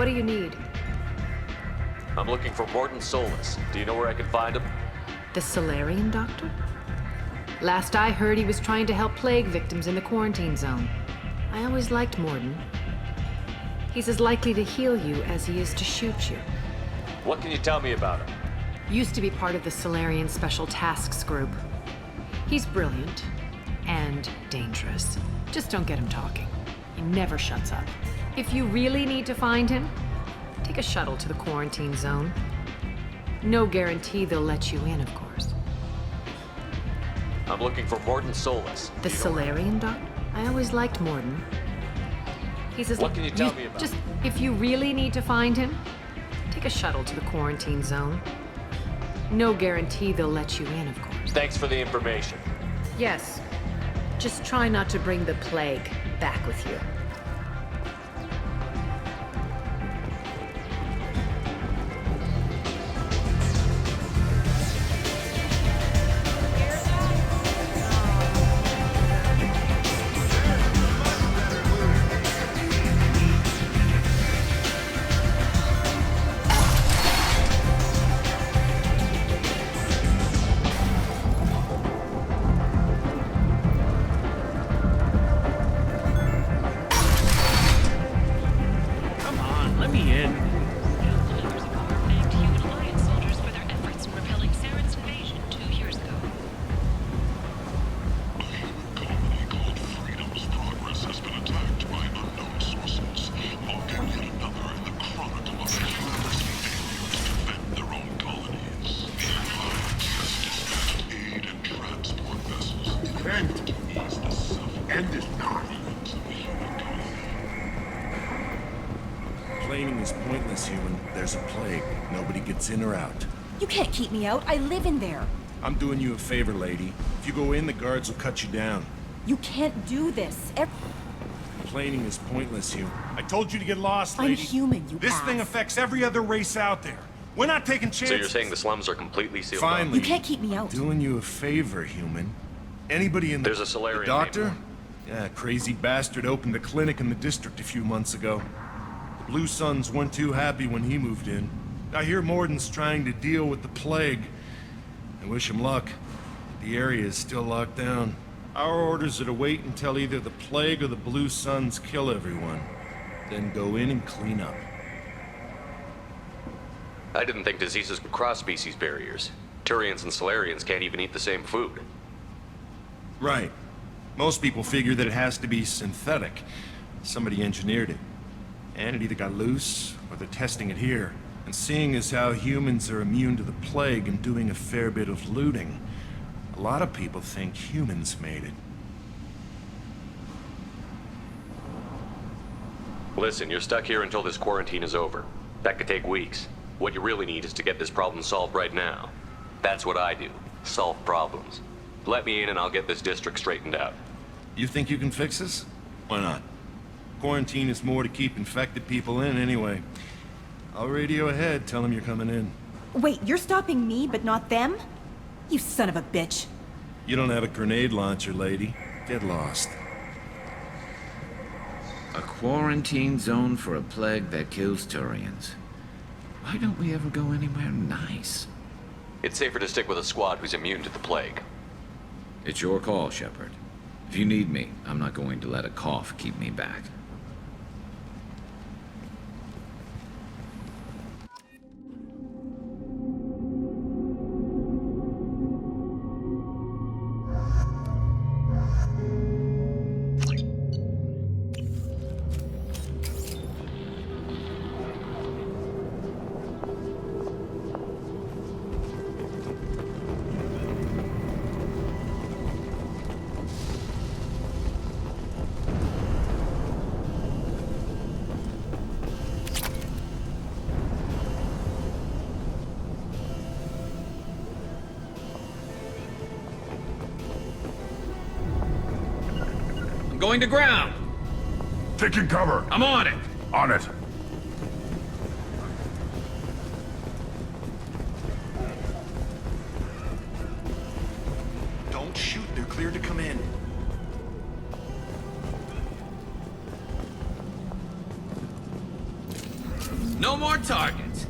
What do you need? I'm looking for Morton Solus. Do you know where I can find him? The Solarian doctor? Last I heard, he was trying to help plague victims in the quarantine zone. I always liked Morden. He's as likely to heal you as he is to shoot you. What can you tell me about him? Used to be part of the Solarian Special Tasks Group. He's brilliant and dangerous. Just don't get him talking. He never shuts up. If you really need to find him, take a shuttle to the quarantine zone. No guarantee they'll let you in, of course. I'm looking for Morton Solus. The Solarian doctor? I always liked Morden. He's as... What can you tell me about Just, if you really need to find him, take a shuttle to the quarantine zone. No guarantee they'll let you in, of course. Thanks for the information. Yes. Just try not to bring the plague back with you. Complaining is pointless here when there's a plague. Nobody gets in or out. You can't keep me out. I live in there. I'm doing you a favor, lady. If you go in, the guards will cut you down. You can't do this. Complaining is pointless here. I told you to get lost, lady. I'm human, you This ass. thing affects every other race out there. We're not taking chances. So you're saying the slums are completely sealed off? Finally. You can't keep me out. Doing you a favor, human. Anybody in the... There's a Solarian the doctor? named Yeah, crazy bastard opened a clinic in the district a few months ago. The Blue Suns weren't too happy when he moved in. I hear Morden's trying to deal with the plague. I wish him luck. The area is still locked down. Our orders are to wait until either the plague or the Blue Suns kill everyone. Then go in and clean up. I didn't think diseases could cross species barriers. Turians and Solarians can't even eat the same food. Right. Most people figure that it has to be synthetic. Somebody engineered it. And it either got loose, or they're testing it here. And seeing as how humans are immune to the plague and doing a fair bit of looting, a lot of people think humans made it. Listen, you're stuck here until this quarantine is over. That could take weeks. What you really need is to get this problem solved right now. That's what I do. Solve problems. Let me in and I'll get this district straightened out. You think you can fix this? Why not? Quarantine is more to keep infected people in anyway. I'll radio ahead, tell them you're coming in. Wait, you're stopping me, but not them? You son of a bitch. You don't have a grenade launcher, lady. Get lost. A quarantine zone for a plague that kills Turians. Why don't we ever go anywhere nice? It's safer to stick with a squad who's immune to the plague. It's your call, Shepard. If you need me, I'm not going to let a cough keep me back. Going to ground! Taking cover. I'm on it! On it. Don't shoot, they're cleared to come in. No more targets.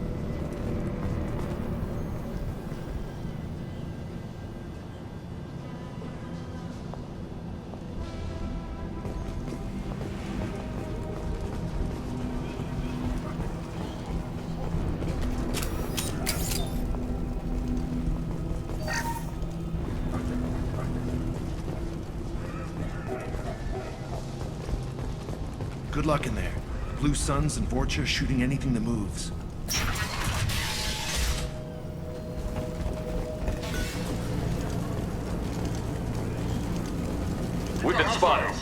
Good luck in there. Blue Suns and Vorcha shooting anything that moves. We've been spotted.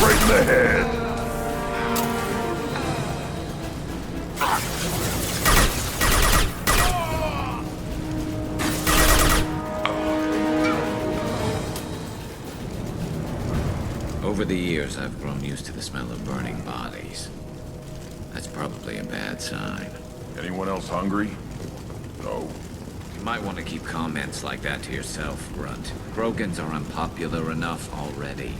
Right in the head. Over the years, I've grown used to the smell of burning bodies. That's probably a bad sign. Anyone else hungry? No. You might want to keep comments like that to yourself, Grunt. Krogans are unpopular enough already.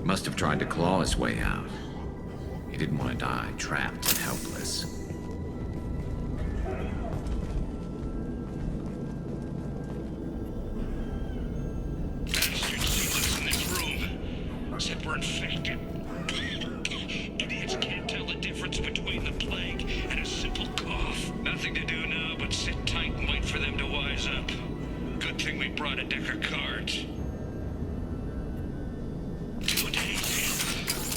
Must have tried to claw his way out. He didn't want to die trapped and helpless. Bastards see what's in this room. Said we're infected. Idiots can't tell the difference between the plague and a simple cough. Nothing to do now but sit tight and wait for them to wise up. Good thing we brought a deck of cards. 2 days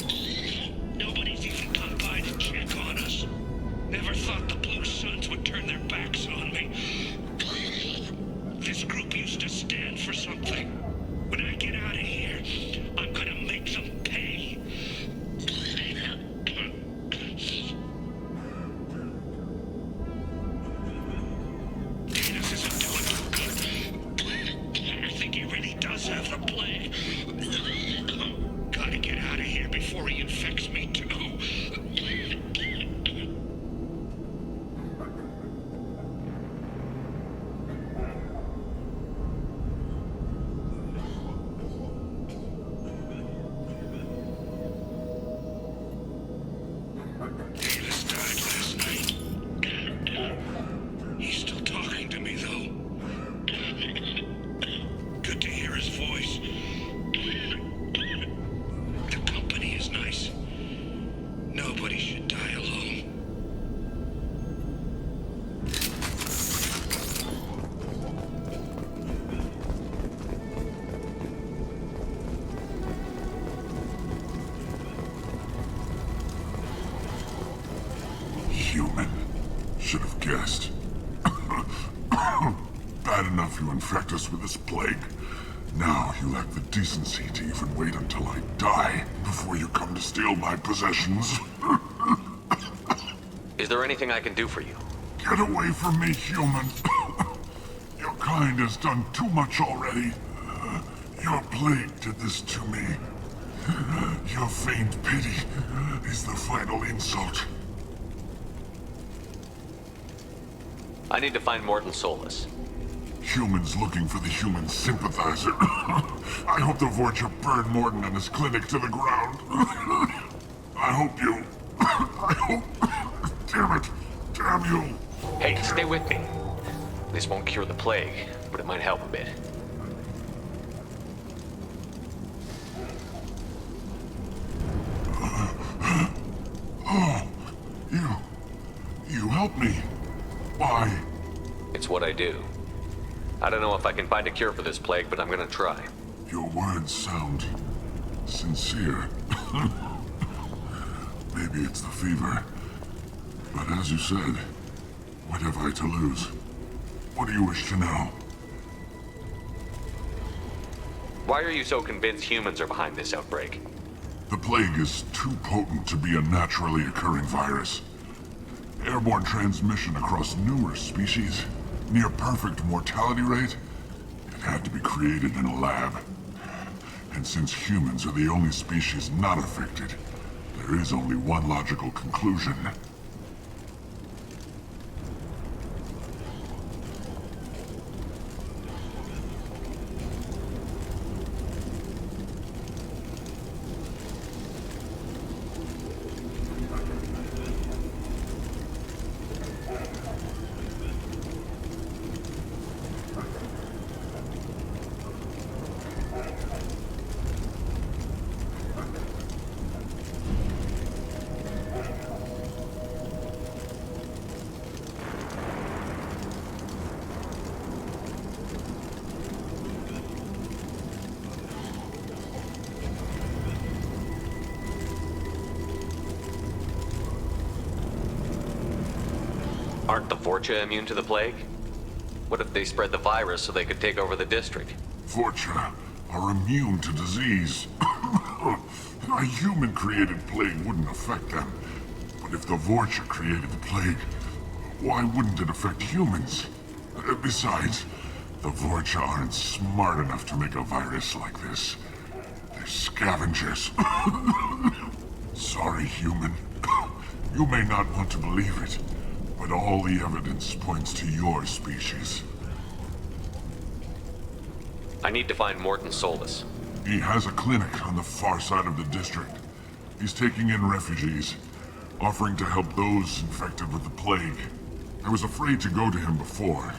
in. Nobody's even come by to check on us. Never thought the Blue Suns would turn their backs on me. This group used to stand for something. When I get out of here, I'm gonna make them pay. Davis isn't doing too good. I think he really does have the plague. Gotta get out of here before he infects me too. Davis died last night. He's still talking to me, though. Good to hear his voice. The company is nice. Nobody should die alone. Human. Should have guessed. Bad enough you infect us with this plague. Now you lack the decency to even wait until I die before you come to steal my possessions. Is there anything I can do for you? Get away from me, human. Your kind has done too much already. Your plague did this to me. Your feigned pity is the final insult. I need to find Morton Solus. Humans looking for the human sympathizer. I hope the Vorcha burned Morton and his clinic to the ground. I hope you... I hope... Damn it. Damn you. Hey, stay with me. This won't cure the plague, but it might help a bit. You helped me. Why? It's what I do. I don't know if I can find a cure for this plague, but I'm gonna try. Your words sound sincere. Maybe it's the fever. But as you said, what have I to lose? What do you wish to know? Why are you so convinced humans are behind this outbreak? The plague is too potent to be a naturally occurring virus. Airborne transmission across numerous species, near perfect mortality rate. It had to be created in a lab. And since humans are the only species not affected, there is only one logical conclusion. Aren't the Vorcha immune to the plague? What if they spread the virus so they could take over the district? Vorcha are immune to disease. A human-created plague wouldn't affect them. But if the Vorcha created the plague, why wouldn't it affect humans? Besides, the Vorcha aren't smart enough to make a virus like this. They're scavengers. Sorry, human. You may not want to believe it, but all the evidence points to your species. I need to find Morton Solus. He has a clinic on the far side of the district. He's taking in refugees, offering to help those infected with the plague. I was afraid to go to him before.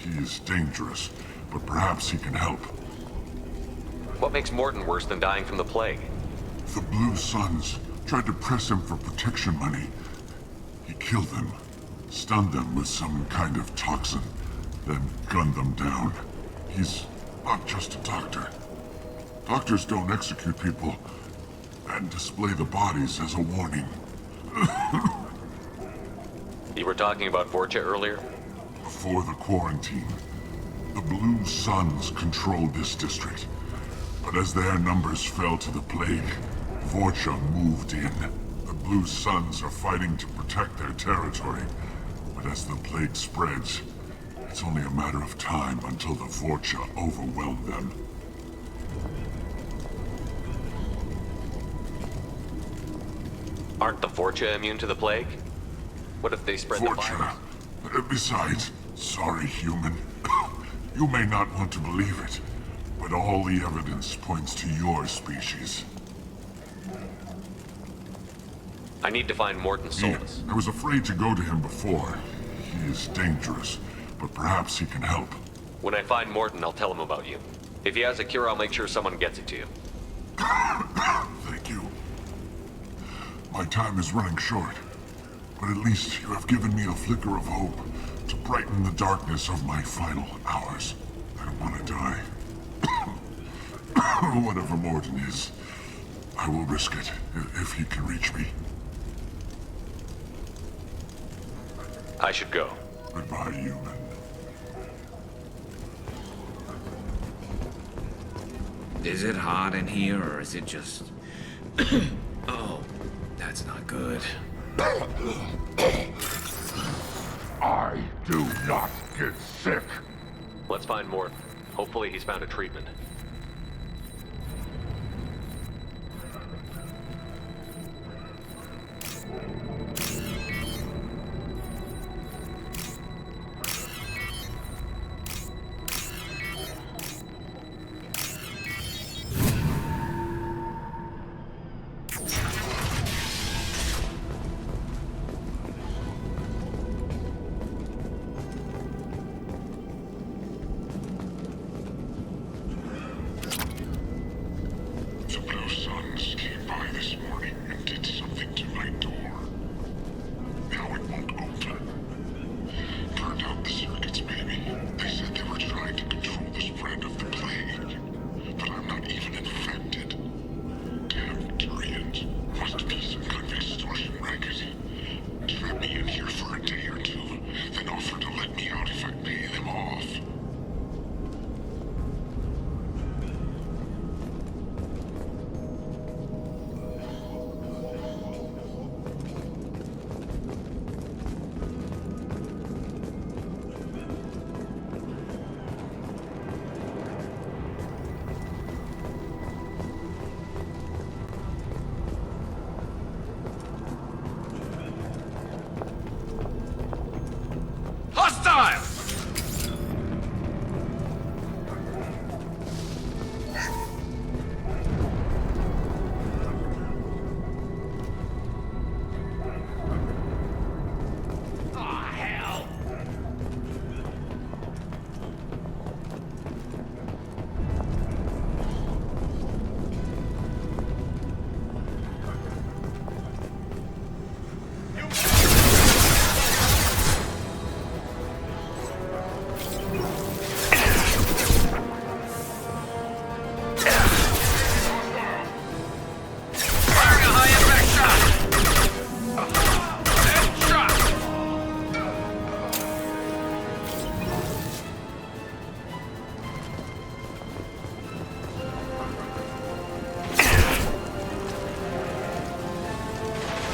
He is dangerous, but perhaps he can help. What makes Morton worse than dying from the plague? The Blue Suns tried to press him for protection money. He killed them, stunned them with some kind of toxin, then gunned them down. He's not just a doctor. Doctors don't execute people and display the bodies as a warning. You were talking about Vorcha earlier? Before the quarantine, the Blue Suns controlled this district. But as their numbers fell to the plague, Vorcha moved in. The Blue Suns are fighting to protect their territory. But as the plague spreads, it's only a matter of time until the Vorcha overwhelm them. Aren't the Vorcha immune to the plague? What if they spread the virus? Vorcha. Besides, sorry, human. You may not want to believe it, but all the evidence points to your species. I need to find Morton Solus. I was afraid to go to him before. He is dangerous, but perhaps he can help. When I find Morton, I'll tell him about you. If he has a cure, I'll make sure someone gets it to you. Thank you. My time is running short, but at least you have given me a flicker of hope to brighten the darkness of my final hours. I don't want to die. Whatever Morton is, I will risk it if he can reach me. I should go. Goodbye, human. Is it hot in here, or is it just... Oh, that's not good. I do not get sick. Let's find Morton. Hopefully he's found a treatment.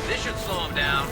This should slow him down.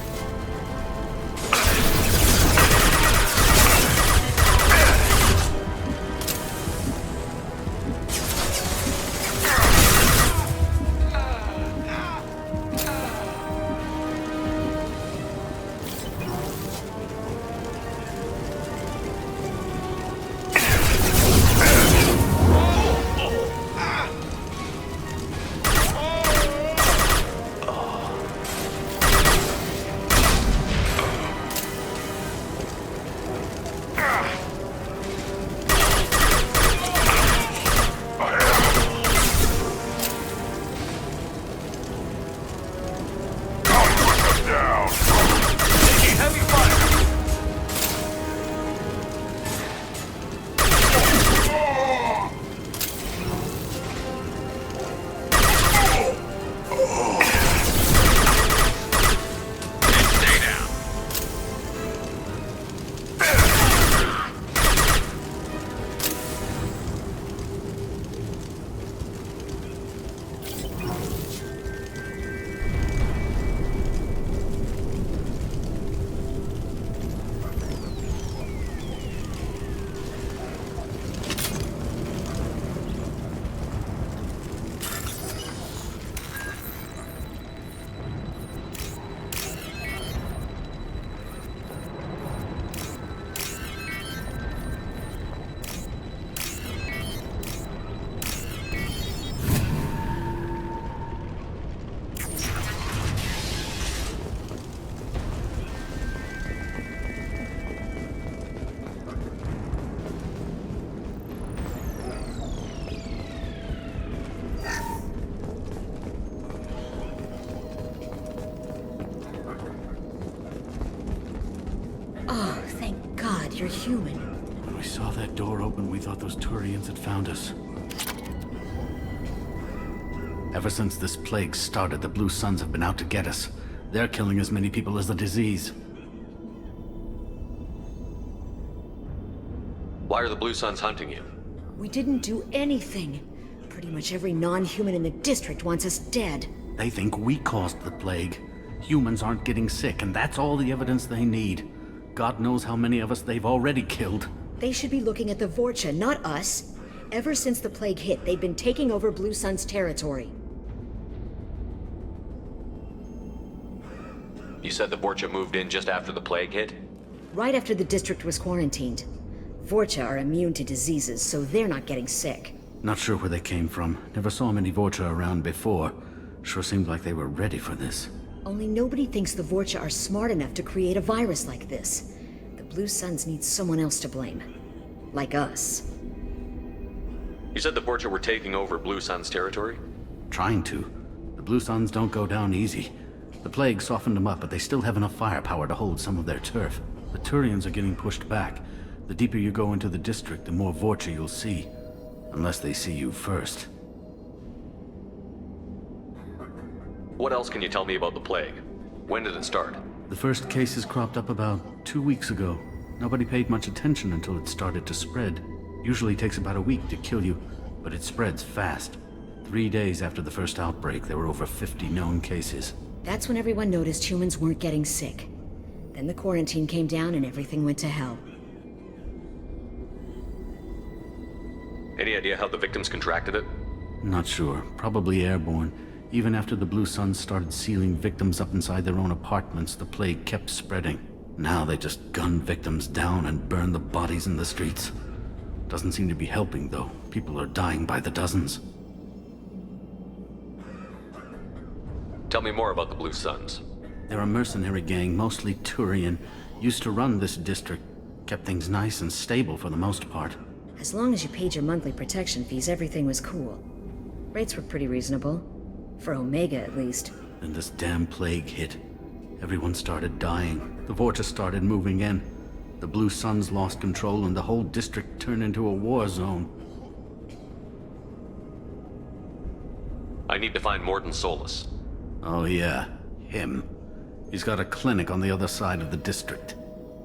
Oh, thank God you're human. When we saw that door open, we thought those Turians had found us. Ever since this plague started, the Blue Suns have been out to get us. They're killing as many people as the disease. Why are the Blue Suns hunting you? We didn't do anything. Pretty much every non-human in the district wants us dead. They think we caused the plague. Humans aren't getting sick, and that's all the evidence they need. God knows how many of us they've already killed. They should be looking at the Vorcha, not us. Ever since the plague hit, they've been taking over Blue Sun's territory. You said the Vorcha moved in just after the plague hit? Right after the district was quarantined. Vorcha are immune to diseases, so they're not getting sick. Not sure where they came from. Never saw many Vorcha around before. Sure seemed like they were ready for this. Only nobody thinks the Vorcha are smart enough to create a virus like this. The Blue Suns need someone else to blame. Like us. You said the Vorcha were taking over Blue Sun's territory? Trying to. The Blue Suns don't go down easy. The plague softened them up, but they still have enough firepower to hold some of their turf. The Turians are getting pushed back. The deeper you go into the district, the more Vorcha you'll see. Unless they see you first. What else can you tell me about the plague? When did it start? The first cases cropped up about 2 weeks ago. Nobody paid much attention until it started to spread. Usually takes about a week to kill you, but it spreads fast. 3 days after the first outbreak, there were over 50 known cases. That's when everyone noticed humans weren't getting sick. Then the quarantine came down and everything went to hell. Any idea how the victims contracted it? Not sure. Probably airborne. Even after the Blue Suns started sealing victims up inside their own apartments, the plague kept spreading. Now they just gun victims down and burn the bodies in the streets. Doesn't seem to be helping, though. People are dying by the dozens. Tell me more about the Blue Suns. They're a mercenary gang, mostly Turian. Used to run this district. Kept things nice and stable for the most part. As long as you paid your monthly protection fees, everything was cool. Rates were pretty reasonable. For Omega, at least. Then this damn plague hit. Everyone started dying. The Vorcha started moving in. The Blue Suns lost control and the whole district turned into a war zone. I need to find Morton Solus. Oh yeah, him. He's got a clinic on the other side of the district.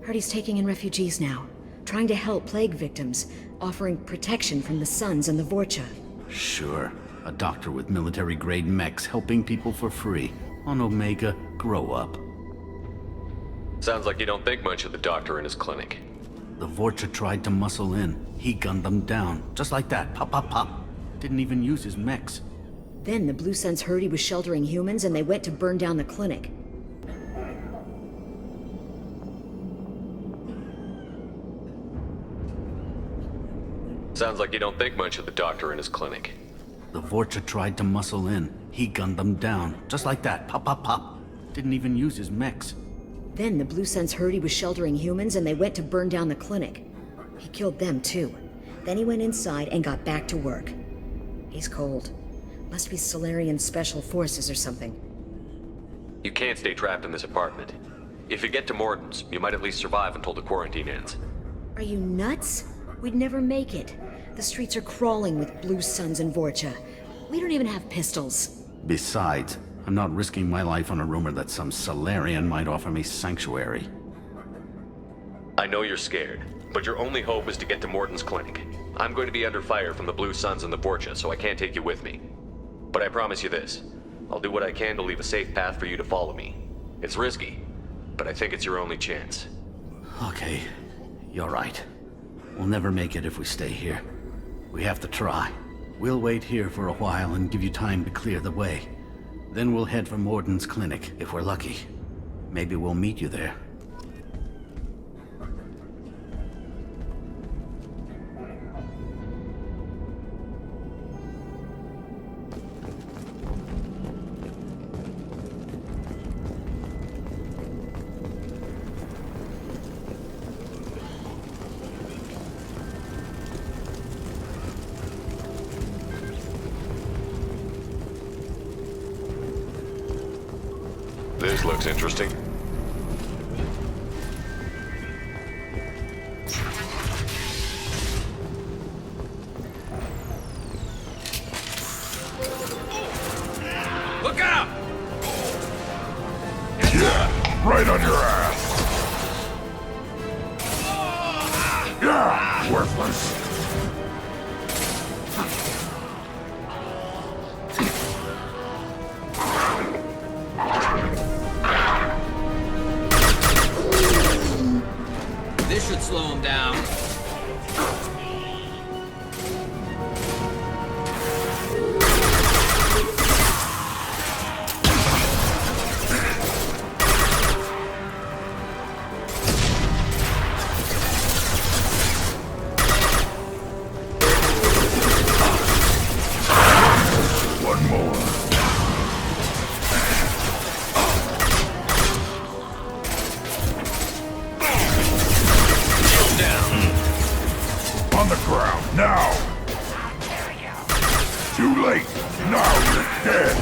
Heard he's taking in refugees now. Trying to help plague victims. Offering protection from the Suns and the Vorcha. Sure. A doctor with military-grade mechs helping people for free. On Omega, Grow up. Sounds like you don't think much of the doctor in his clinic. The Vorcha tried to muscle in. He gunned them down. Just like that. Pop, pop, pop. Didn't even use his mechs. Then the Blue Suns heard he was sheltering humans and they went to burn down the clinic. Sounds like you don't think much of the doctor in his clinic. The Vorcha tried to muscle in. He gunned them down. Just like that. Pop, pop, pop. Didn't even use his mechs. Then the Blue Suns heard he was sheltering humans and they went to burn down the clinic. He killed them too. Then he went inside and got back to work. He's cold. Must be Solarian Special Forces or something. You can't stay trapped in this apartment. If you get to Morton's, you might at least survive until the quarantine ends. Are you nuts? We'd never make it. The streets are crawling with Blue Suns and Vorcha. We don't even have pistols. Besides, I'm not risking my life on a rumor that some Solarian might offer me sanctuary. I know you're scared, but your only hope is to get to Morton's clinic. I'm going to be under fire from the Blue Suns and the Vorcha, so I can't take you with me. But I promise you this. I'll do what I can to leave a safe path for you to follow me. It's risky, but I think it's your only chance. Okay, you're right. We'll never make it if we stay here. We have to try. We'll wait here for a while and give you time to clear the way. Then we'll head for Morton's clinic, if we're lucky. Maybe we'll meet you there. This looks interesting. Look out! Yeah, right on your ass. Yeah, worthless. This should slow him down. One more. On the ground, now! Too late! Now you're dead!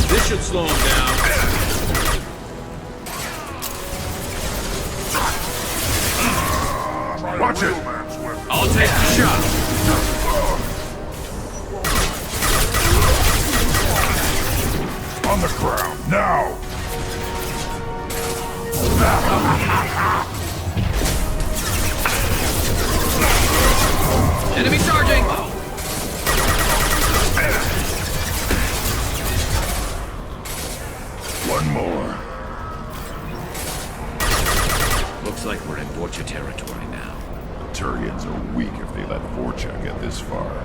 This should slow him down. Watch it! I'll take the shot. On the ground, now! Enemy charging! One more. Looks like we're in Vorcha territory now. Turians are weak if they let Vorcha get this far.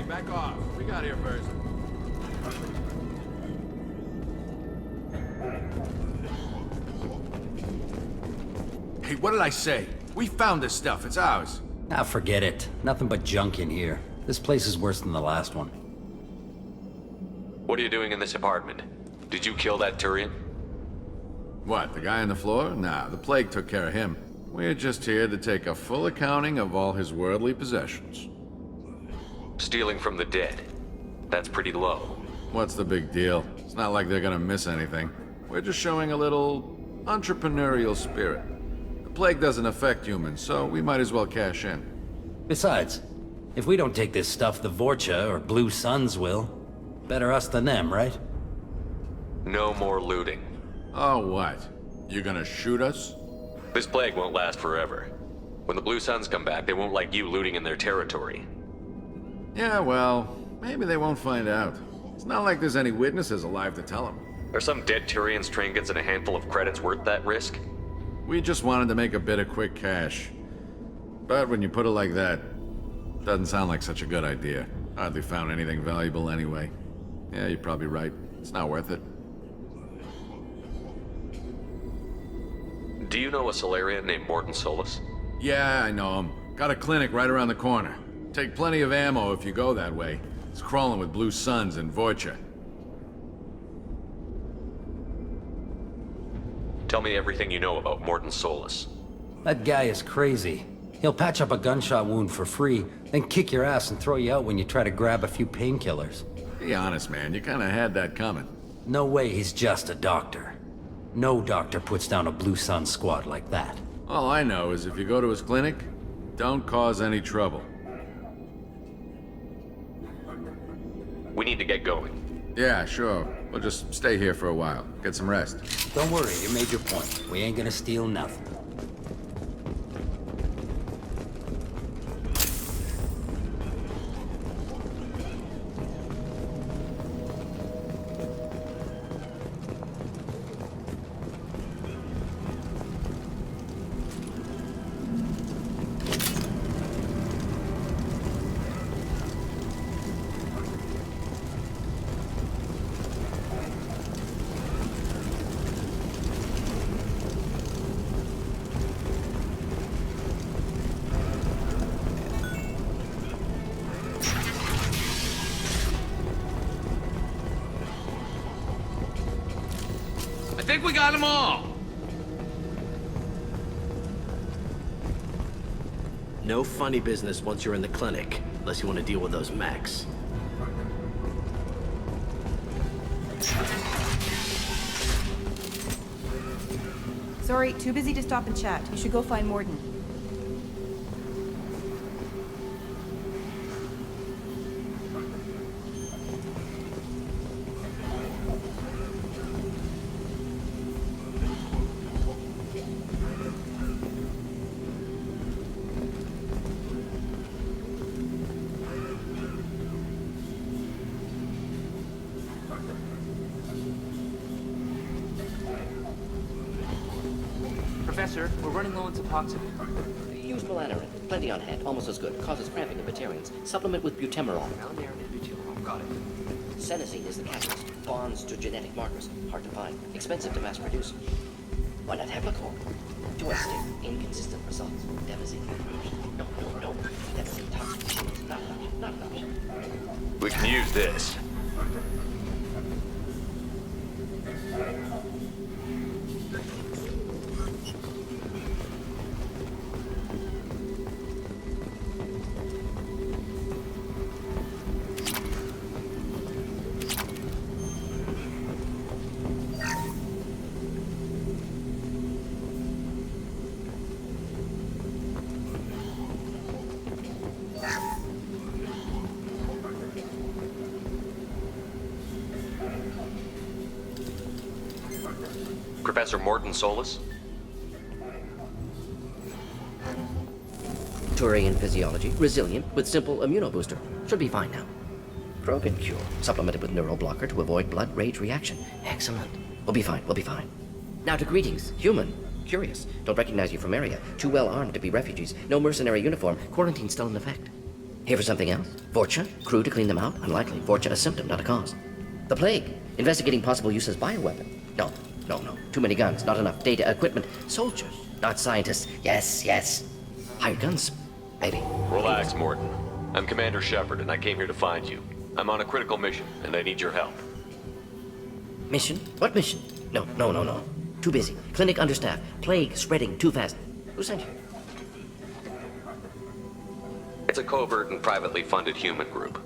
Back off. We got here first. Hey, what did I say? We found this stuff. It's ours. Ah, forget it. Nothing but junk in here. This place is worse than the last one. What are you doing in this apartment? Did you kill that Turian? What, the guy on the floor? Nah, the plague took care of him. We're just here to take a full accounting of all his worldly possessions. Stealing from the dead. That's pretty low. What's the big deal? It's not like they're gonna miss anything. We're just showing a little entrepreneurial spirit. The plague doesn't affect humans, so we might as well cash in. Besides, if we don't take this stuff, the Vorcha or Blue Suns will. Better us than them, right? No more looting. Oh, what? You gonna shoot us? This plague won't last forever. When the Blue Suns come back, they won't like you looting in their territory. Yeah, well, maybe they won't find out. It's not like there's any witnesses alive to tell them. Are some dead Tyrians trinkets and a handful of credits worth that risk? We just wanted to make a bit of quick cash. But when you put it like that, doesn't sound like such a good idea. Hardly found anything valuable anyway. Yeah, you're probably right. It's not worth it. Do you know a Solarian named Morton Solus? Yeah, I know him. Got a clinic right around the corner. Take plenty of ammo if you go that way. It's crawling with Blue Suns and Vorcha. Tell me everything you know about Morton Solus. That guy is crazy. He'll patch up a gunshot wound for free, then kick your ass and throw you out when you try to grab a few painkillers. Be honest, man. You kinda had that coming. No way he's just a doctor. No doctor puts down a Blue Sun squad like that. All I know is if you go to his clinic, don't cause any trouble. We need to get going. Yeah, sure. We'll just stay here for a while. Get some rest. Don't worry, you made your point. We ain't gonna steal nothing. I think we got them all! No funny business once you're in the clinic, unless you want to deal with those mechs. Sorry, too busy to stop and chat. You should go find Morden. Professor, we're running low on Suboxone. Use melanorin. Plenty on hand. Almost as good. Causes cramping in Batarians. Supplement with butemerol. Melanorin and butyl. Got it. Senescine is the catalyst. Bonds to genetic markers. Hard to find. Expensive to mass produce. Why not Heplicor? To us, inconsistent results. Devastating approach. No. That's intoxication. Not enough. We can use this. Professor Morton Solus? Turian physiology. Resilient with simple immunobooster. Should be fine now. Krogan cure. Supplemented with neural blocker to avoid blood rage reaction. Excellent. We'll be fine. Now to greetings. Human. Curious. Don't recognize you from area. Too well armed to be refugees. No mercenary uniform. Quarantine still in effect. Here for something else? Vorcha? Crew to clean them out? Unlikely. Vorcha a symptom, not a cause. The plague. Investigating possible use as bioweapon. No. Too many guns, not enough data, equipment. Soldiers, not scientists. Yes. Hired guns, maybe. Relax, Morton. I'm Commander Shepard, and I came here to find you. I'm on a critical mission, and I need your help. Mission? What mission? No. Too busy. Clinic understaffed. Plague spreading too fast. Who sent you? It's a covert and privately funded human group.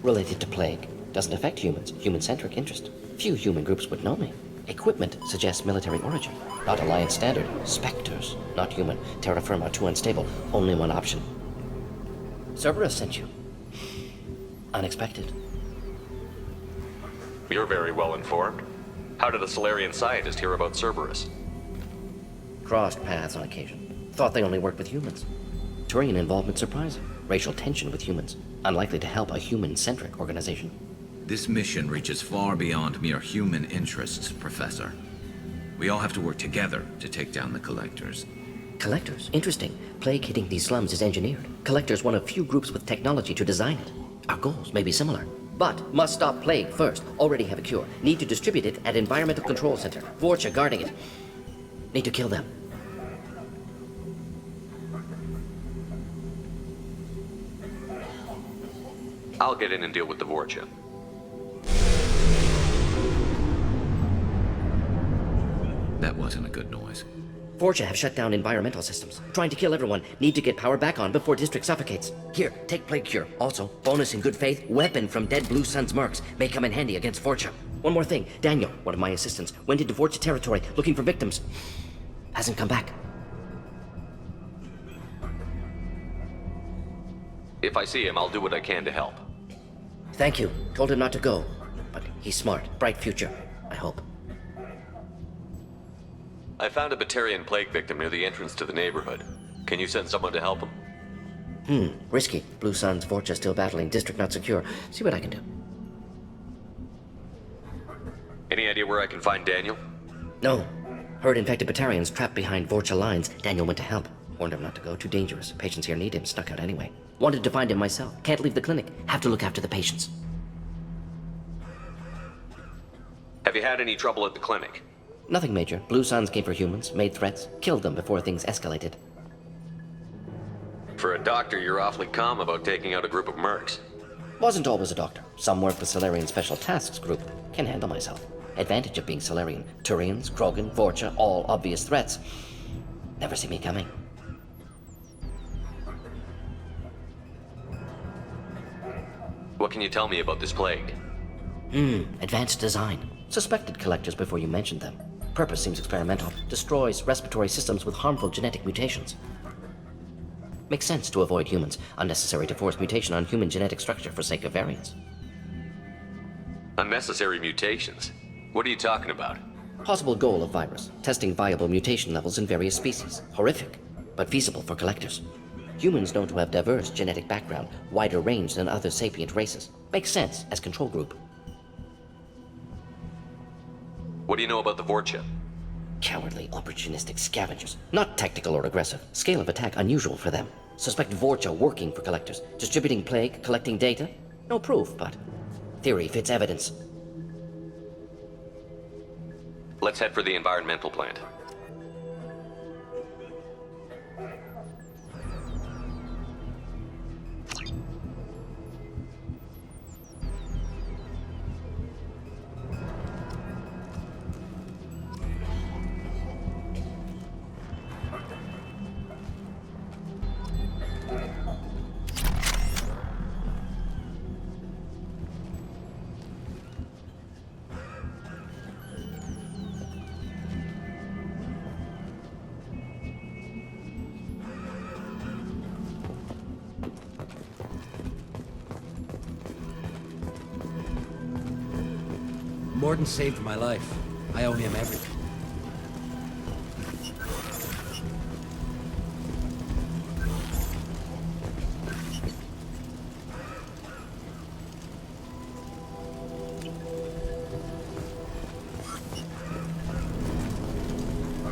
Related to plague. Doesn't affect humans. Human-centric interest. Few human groups would know me. Equipment suggests military origin. Not Alliance standard. Spectres. Not human. Terra firma, too unstable. Only one option. Cerberus sent you. Unexpected. You're very well informed. How did a Solarian scientist hear about Cerberus? Crossed paths on occasion. Thought they only worked with humans. Turian involvement surprising. Racial tension with humans. Unlikely to help a human-centric organization. This mission reaches far beyond mere human interests, Professor. We all have to work together to take down the Collectors. Collectors? Interesting. Plague hitting these slums is engineered. Collectors one of few groups with technology to design it. Our goals may be similar. But must stop plague first. Already have a cure. Need to distribute it at Environmental Control Center. Vorcha guarding it. Need to kill them. I'll get in and deal with the Vorcha. That wasn't a good noise. Vorcha have shut down environmental systems. Trying to kill everyone. Need to get power back on before district suffocates. Here, take plague cure. Also, bonus in good faith, weapon from dead Blue Sun's mercs. May come in handy against Vorcha. One more thing. Daniel, one of my assistants, went into Vorcha territory looking for victims. Hasn't come back. If I see him, I'll do what I can to help. Thank you. Told him not to go. But he's smart. Bright future. I hope. I found a Batarian plague victim near the entrance to the neighborhood. Can you send someone to help him? Risky. Blue Sun's Vorcha still battling. District not secure. See what I can do. Any idea where I can find Daniel? No. Heard infected Batarians trapped behind Vorcha lines. Daniel went to help. Warned him not to go. Too dangerous. Patients here need him. Snuck out anyway. Wanted to find him myself. Can't leave the clinic. Have to look after the patients. Have you had any trouble at the clinic? Nothing major. Blue Suns came for humans, made threats, killed them before things escalated. For a doctor, you're awfully calm about taking out a group of mercs. Wasn't always a doctor. Some work with Solarian Special Tasks Group. Can handle myself. Advantage of being Solarian. Turians, Krogan, Vorcha, all obvious threats. Never see me coming. What can you tell me about this plague? Advanced design. Suspected Collectors before you mentioned them. Purpose seems experimental. Destroys respiratory systems with harmful genetic mutations. Makes sense to avoid humans. Unnecessary to force mutation on human genetic structure for sake of variance. Unnecessary mutations? What are you talking about? Possible goal of virus. Testing viable mutation levels in various species. Horrific, but feasible for Collectors. Humans known to have diverse genetic background, wider range than other sapient races. Makes sense as control group. What do you know about the Vorcha? Cowardly, opportunistic scavengers. Not tactical or aggressive. Scale of attack unusual for them. Suspect Vorcha working for Collectors. Distributing plague, collecting data. No proof, but theory fits evidence. Let's head for the environmental plant. Morden saved my life. I owe him everything.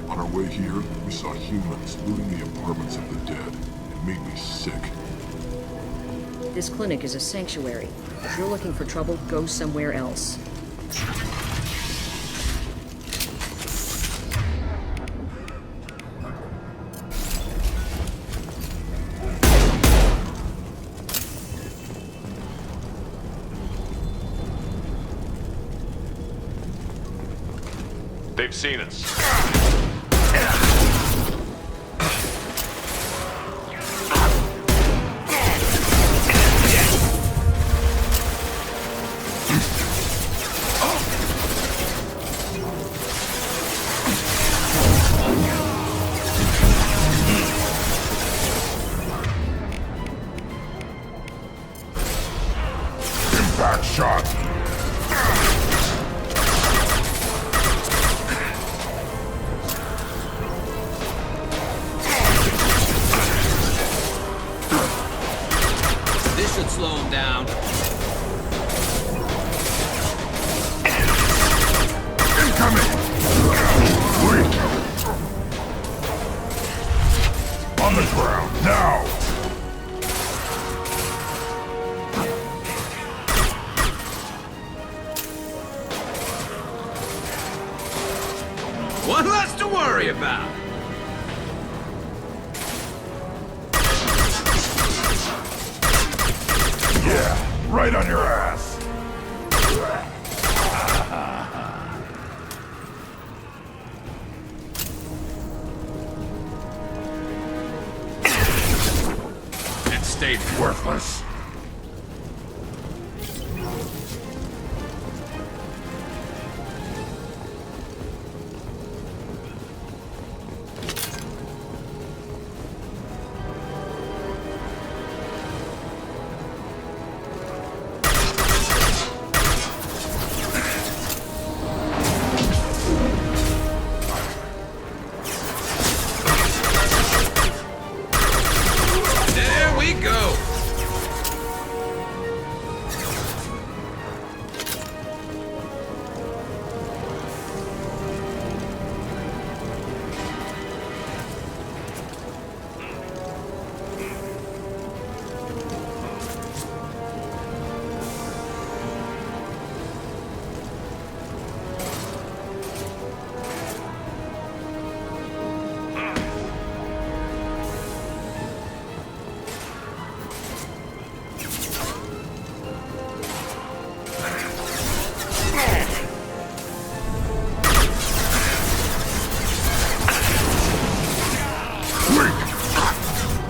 On our way here, we saw humans looting the apartments of the dead. It made me sick. This clinic is a sanctuary. If you're looking for trouble, go somewhere else. They've seen us. shot! This should slow him down. Incoming! Wait! On the ground, now! One less to worry about. Yeah, right on your ass! It stayed Worthless! There we go.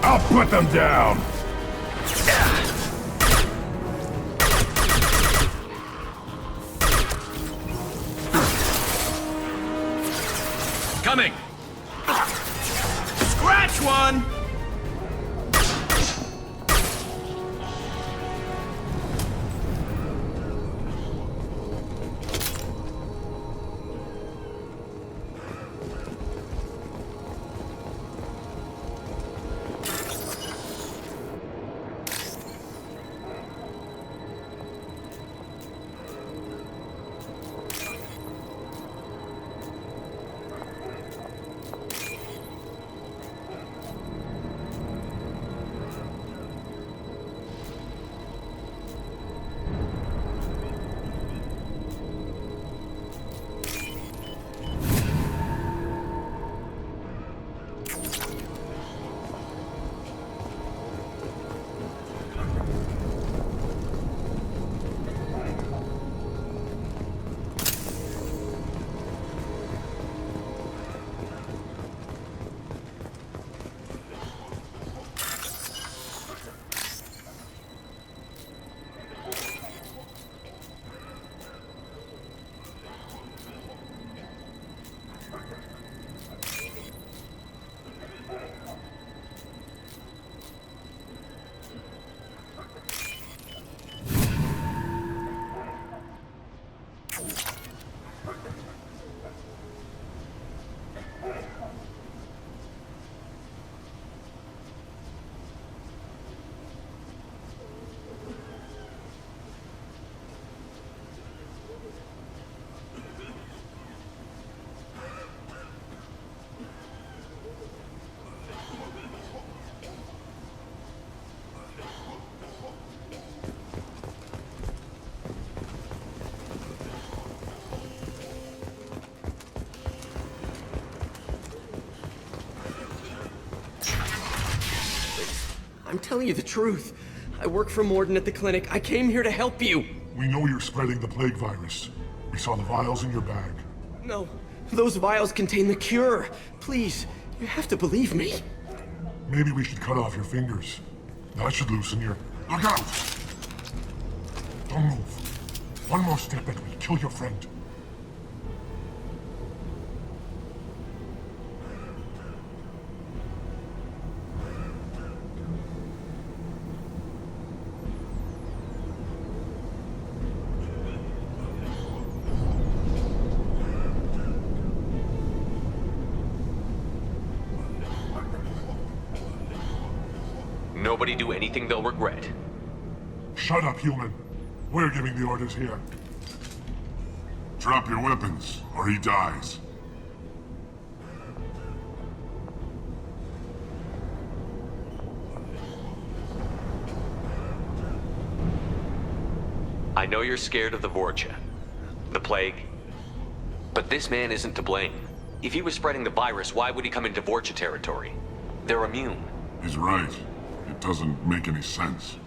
I'll put them down! Coming. Scratch one. I'm telling you the truth. I work for Morden at the clinic. I came here to help you. We know you're spreading the plague virus. We saw the vials in your bag. No, those vials contain the cure. Please, you have to believe me. Maybe we should cut off your fingers. That should loosen your... Look out! Don't move. One more step and we'll kill your friend. Nobody do anything they'll regret. Shut up, human. We're giving the orders here. Drop your weapons, or he dies. I know you're scared of the Vorcha, the plague, but this man isn't to blame. If he was spreading the virus, why would he come into Vorcha territory? They're immune. He's right. It doesn't make any sense.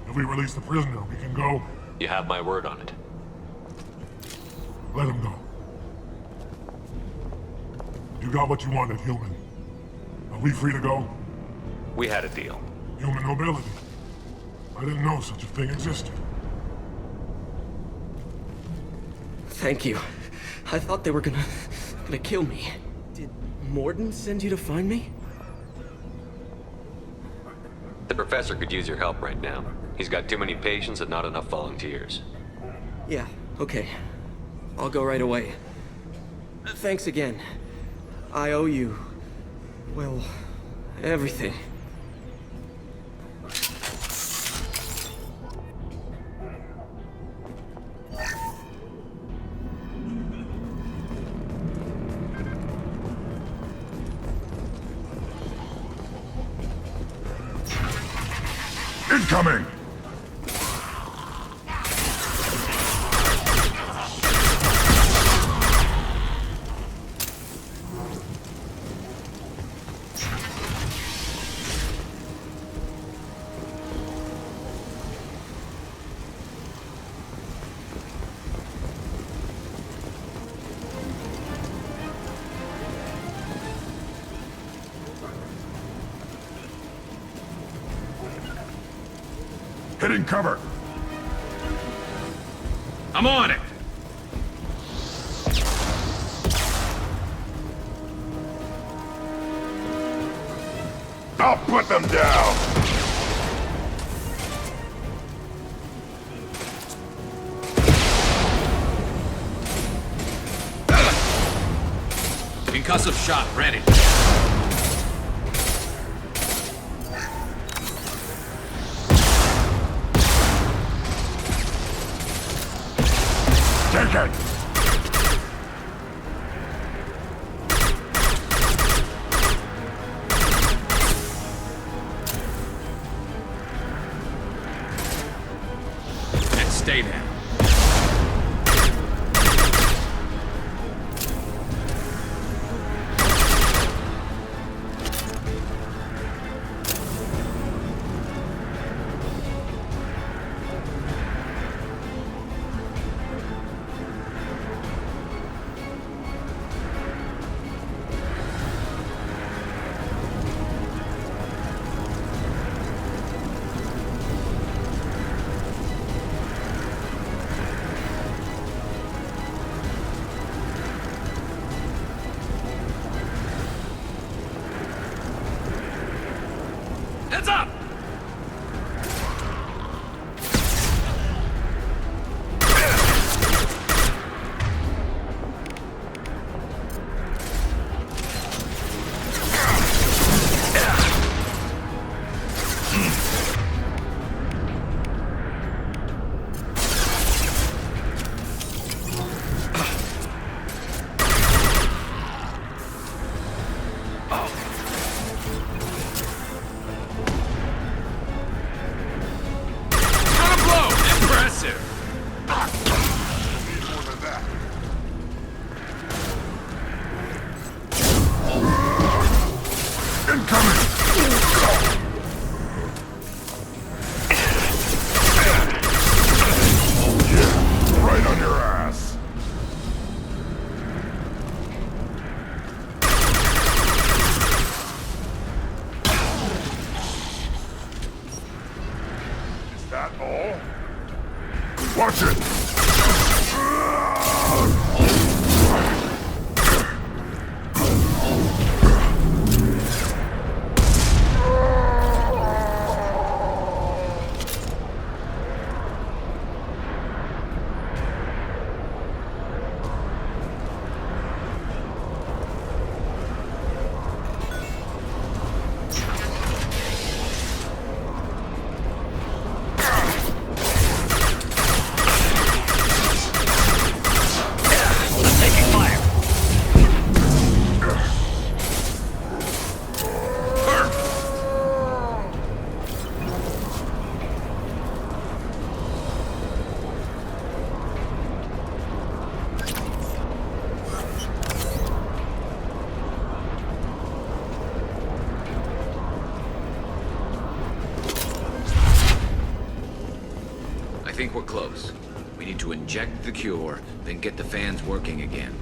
If we release the prisoner, we can go. You have my word on it. Let him go. You got what you wanted, human. Are we free to go? We had a deal. Human nobility. I didn't know such a thing existed. Thank you. I thought they were gonna kill me. Did Morden send you to find me? The professor could use your help right now. He's got too many patients and not enough volunteers. Yeah, okay. I'll go right away. Thanks again. I owe you, well, everything. Incoming! Hitting cover! I'm on it! I'll put them down! Concussive shot ready. Take it! And stay there. Heads up! Right on your ass! Is that all? Watch it! think we're close. We need to inject the cure, then get the fans working again.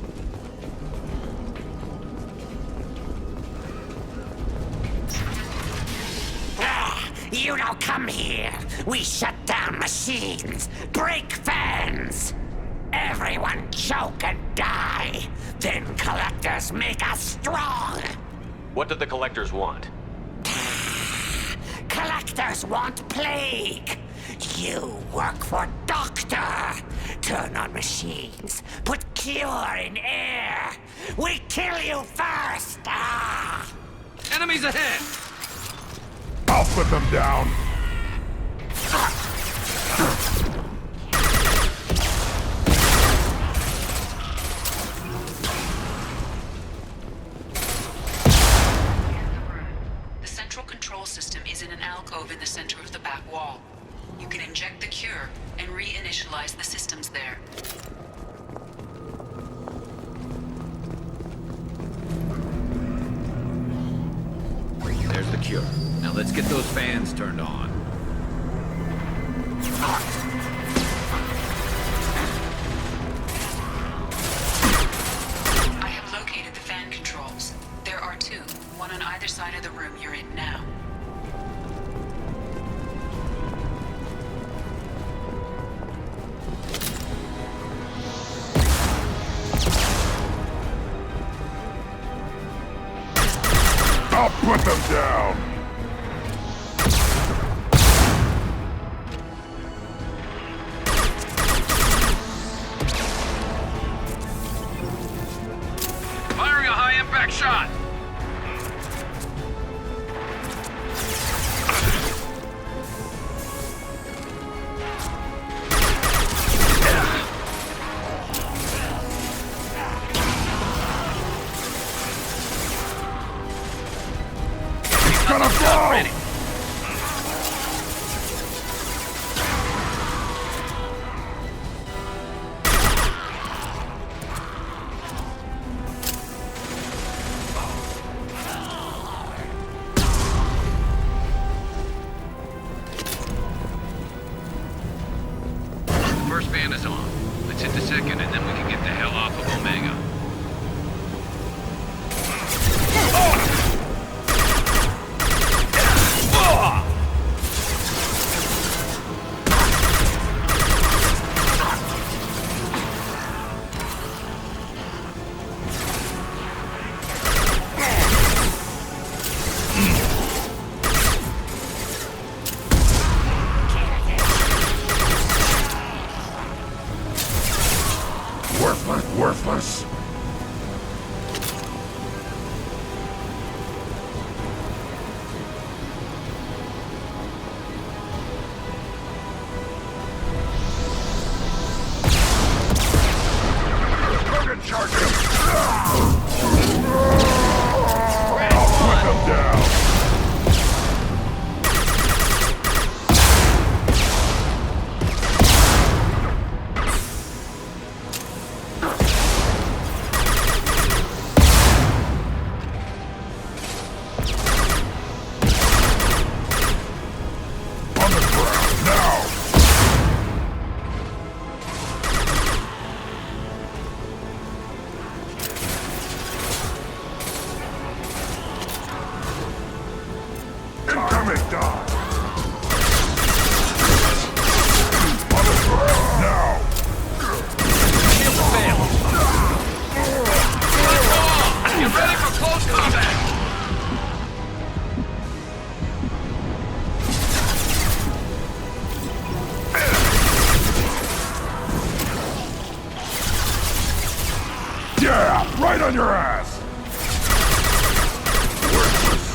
You don't come here. We shut down machines, break fans. Everyone choke and die. Then collectors make us strong. What do the collectors want? Collectors want plague. You work for Doctor. Turn on machines. Put cure in air. We kill you first. Enemies ahead! I'll put them down. The central control system is in an alcove in the center of the back wall. You can inject the cure and reinitialize the systems there. There's the cure. Now let's get those fans turned on. I have located the fan controls. There are two, one on either side of the room you're in now. I'll put them down. Firing a high-impact shot! Gonna go! Ready. The first fan is on. Let's hit the second, and then we can get the hell off of Omega. Worthless. Target charges. I'll put them down. Incoming dog! On the ground now! Shield failed. Get ready for close combat! Yeah! Right on your ass! Worthless.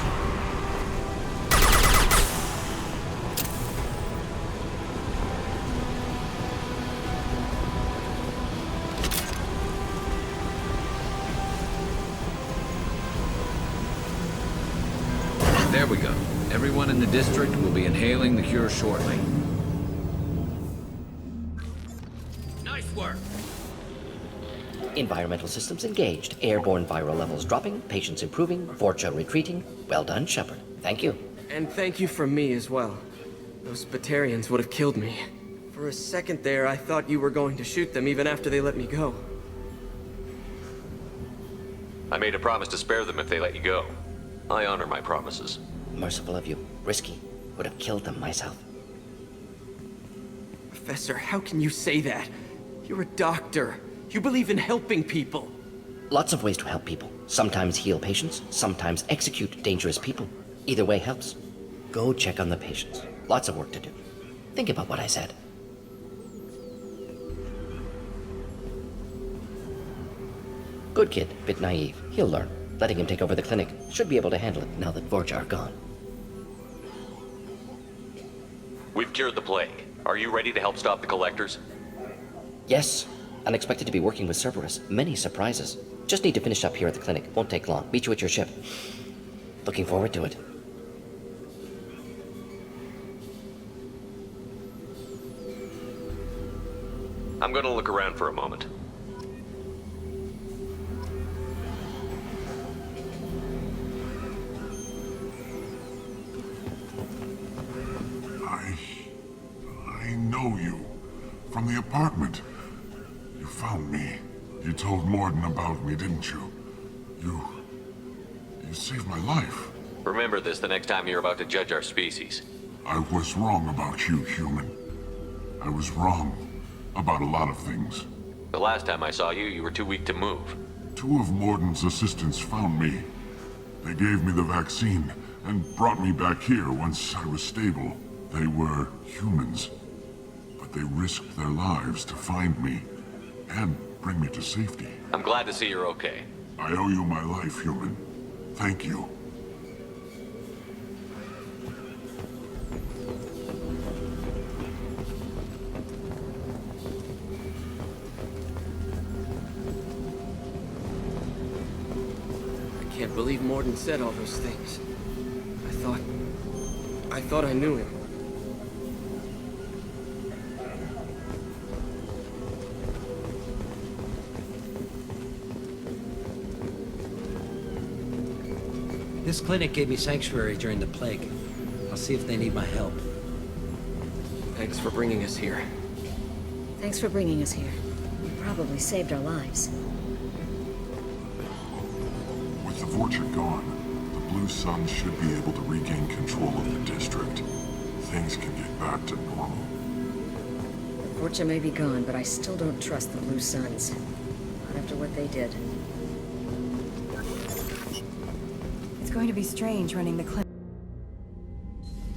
There we go. Everyone in the district will be inhaling the cure shortly. Nice work. Environmental systems engaged. Airborne viral levels dropping. Patients improving. Vorcha retreating. Well done, Shepard. Thank you. And thank you from me as well. Those Batarians would have killed me. For a second there, I thought you were going to shoot them even after they let me go. I made a promise to spare them if they let you go. I honor my promises. Merciful of you. Risky. Would have killed them myself. Professor, how can you say that? You're a doctor. You believe in helping people. Lots of ways to help people. Sometimes heal patients, sometimes execute dangerous people. Either way helps. Go check on the patients. Lots of work to do. Think about what I said. Good kid, bit naive. He'll learn. Letting him take over the clinic. Should be able to handle it now that Vorcha are gone. We've cured the plague. Are you ready to help stop the Collectors? Yes. Unexpected to be working with Cerberus. Many surprises. Just need to finish up here at the clinic. Won't take long. Meet you at your ship. Looking forward to it. I'm gonna look around for a moment. I know you. From the apartment. You found me. You told Morden about me, didn't you? You saved my life. Remember this the next time you're about to judge our species. I was wrong about you, human. I was wrong about a lot of things. The last time I saw you, you were too weak to move. 2 of Morden's assistants found me. They gave me the vaccine and brought me back here once I was stable. They were humans, but they risked their lives to find me and bring me to safety. I'm glad to see you're okay. I owe you my life, human. Thank you. I can't believe Morden said all those things. I thought I knew him. This clinic gave me sanctuary during the plague. I'll see if they need my help. Thanks for bringing us here. Thanks for bringing us here. You probably saved our lives. With the Vorcha gone, the Blue Suns should be able to regain control of the district. Things can get back to normal. Vorcha may be gone, but I still don't trust the Blue Suns. Not after what they did. It's going to be strange running the clinic.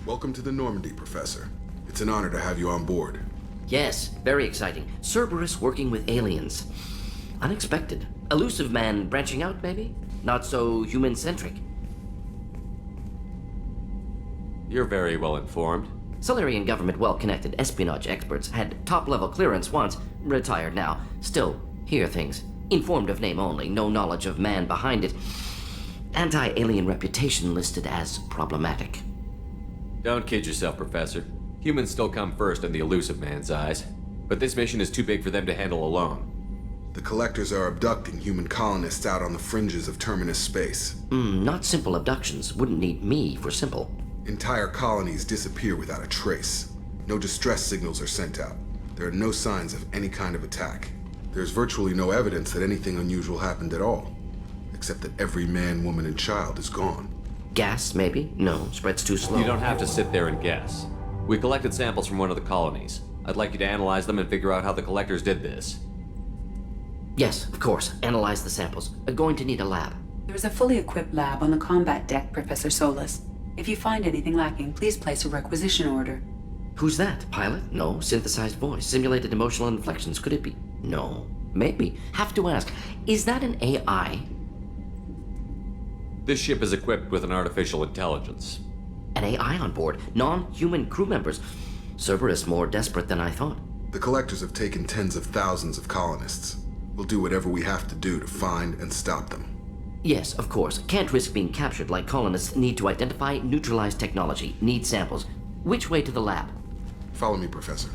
Welcome to the Normandy, Professor. It's an honor to have you on board. Yes, very exciting. Cerberus working with aliens. Unexpected. Elusive man branching out, maybe? Not so human-centric. You're very well informed. Solarian government well-connected espionage experts had top-level clearance once, retired now. Still, hear things. Informed of name only, no knowledge of man behind it. Anti-alien reputation listed as problematic. Don't kid yourself, Professor. Humans still come first in the elusive man's eyes. But this mission is too big for them to handle alone. The Collectors are abducting human colonists out on the fringes of Terminus space. Not simple abductions. Wouldn't need me for simple. Entire colonies disappear without a trace. No distress signals are sent out. There are no signs of any kind of attack. There's virtually no evidence that anything unusual happened at all. Except that every man, woman, and child is gone. Gas, maybe? No, spreads too slow. You don't have to sit there and guess. We collected samples from one of the colonies. I'd like you to analyze them and figure out how the Collectors did this. Yes, of course. Analyze the samples. Going to need a lab. There's a fully equipped lab on the combat deck, Professor Solis. If you find anything lacking, please place a requisition order. Who's that? Pilot? No. Synthesized voice. Simulated emotional inflections. Could it be? No. Maybe. Have to ask. Is that an AI? This ship is equipped with an artificial intelligence. An AI on board? Non-human crew members? Cerberus more desperate than I thought. The Collectors have taken tens of thousands of colonists. We'll do whatever we have to do to find and stop them. Yes, of course. Can't risk being captured like colonists. Need to identify, neutralize technology. Need samples. Which way to the lab? Follow me, Professor.